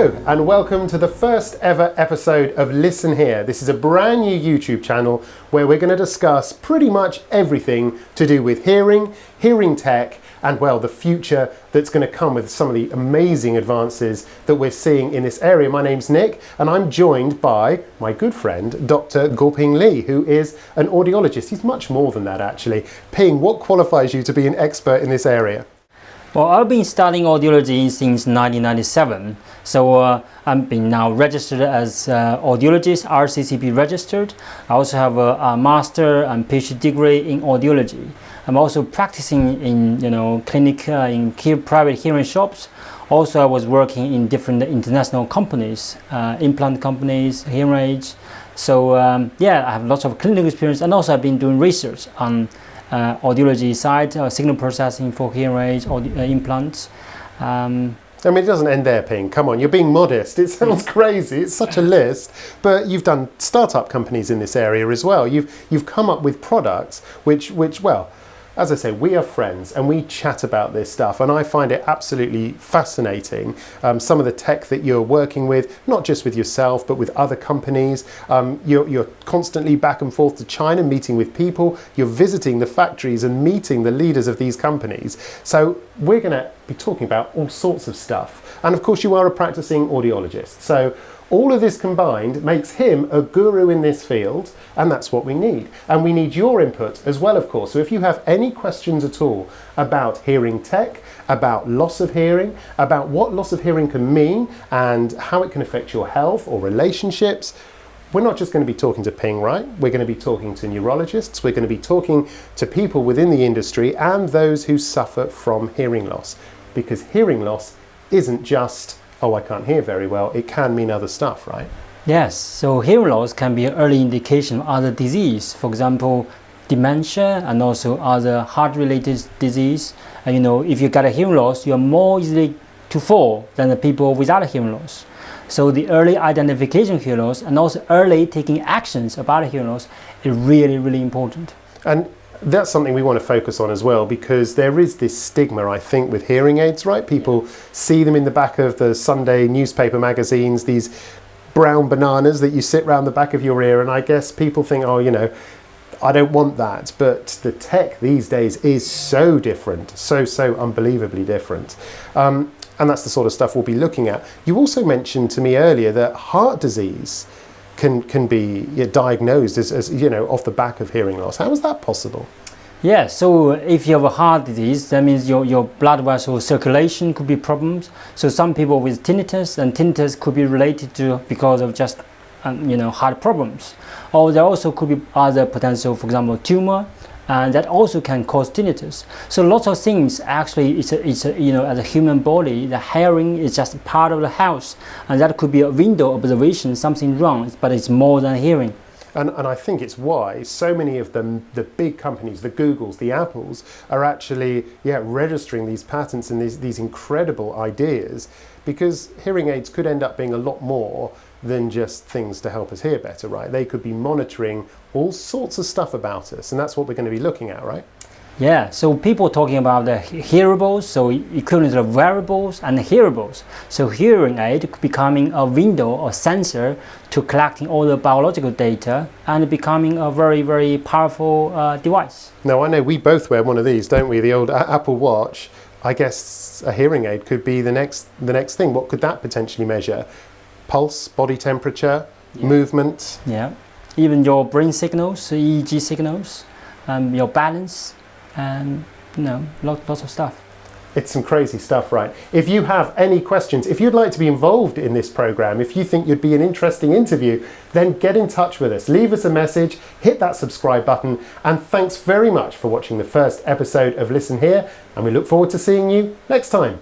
Hello and welcome to the first ever episode of Listen Here. This is a brand new YouTube channel where we're going to discuss pretty much everything to do with hearing, hearing tech, and well, the future that's going to come with some of the amazing advances that we're seeing in this area. My name's Nick and I'm joined by my good friend, Dr. Guoping Lee, who is an audiologist. He's much more than that actually. Ping, what qualifies you to be an expert in this area? Well, I've been studying audiology since 1997, so I've been now registered as audiologist, RCCP registered. I also have a master and PhD degree in audiology. I'm also practicing in clinic in private hearing shops. Also, I was working in different international companies, implant companies, hearing aids. So yeah, I have lots of clinical experience, and also I've been doing research on audiology side, signal processing for hearing aids, implants. I mean, it doesn't end there, Ping. Come on, you're being modest. It sounds crazy. It's such a list. But you've done startup companies in this area as well. You've come up with products which well, as I say, we are friends and we chat about this stuff, and I find it absolutely fascinating. Some of the tech that you're working with, not just with yourself, but with other companies. You're constantly back and forth to China, meeting with people. You're visiting the factories and meeting the leaders of these companies. So we're going to be talking about all sorts of stuff. And of course, you are a practicing audiologist. So all of this combined makes him a guru in this field, and that's what we need. And we need your input as well, of course. So if you have any questions at all about hearing tech, about loss of hearing, about what loss of hearing can mean and how it can affect your health or relationships, we're not just going to be talking to Ping, right? We're going to be talking to neurologists, we're going to be talking to people within the industry and those who suffer from hearing loss. Because hearing loss isn't just, oh, I can't hear very well. It can mean other stuff, right? Yes, so hearing loss can be an early indication of other disease. For example, dementia and also other heart-related disease. And if you got a hearing loss, you're more easily to fall than the people without a hearing loss. So the early identification of hearing loss and also early taking actions about a hearing loss is really, really important. And that's something we want to focus on as well, because there is this stigma, I think, with hearing aids, right? People see them in the back of the Sunday newspaper magazines, these brown bananas that you sit around the back of your ear, and I guess people think, oh, I don't want that. But the tech these days is so different, so unbelievably different. And that's the sort of stuff we'll be looking at. You also mentioned to me earlier that heart disease can be diagnosed as off the back of hearing loss. How is that possible? Yeah, so if you have a heart disease, that means your blood vessel circulation could be problems. So some people with tinnitus, and tinnitus could be related to because of just heart problems. Or there also could be other potential, for example, tumor, and that also can cause tinnitus. So lots of things actually, it's as a human body, the hearing is just part of the health, and that could be a window observation, something wrong, but it's more than hearing. And I think it's why so many of them, the big companies, the Googles, the Apples, are actually registering these patents and these incredible ideas, because hearing aids could end up being a lot more than just things to help us hear better, right? They could be monitoring all sorts of stuff about us, and that's what we're going to be looking at, right? Yeah, so people talking about the hearables, so equivalent of wearables and hearables. So hearing aid becoming a window or sensor to collecting all the biological data and becoming a very, very powerful device. Now, I know we both wear one of these, don't we? The old Apple Watch. I guess a hearing aid could be the next thing. What could that potentially measure? Pulse, body temperature, movement. Yeah, even your brain signals, EEG signals, your balance, and lots of stuff. It's some crazy stuff, right? If you have any questions, if you'd like to be involved in this program, if you think you'd be an interesting interview, then get in touch with us. Leave us a message, hit that subscribe button, and thanks very much for watching the first episode of Listen Here, and we look forward to seeing you next time.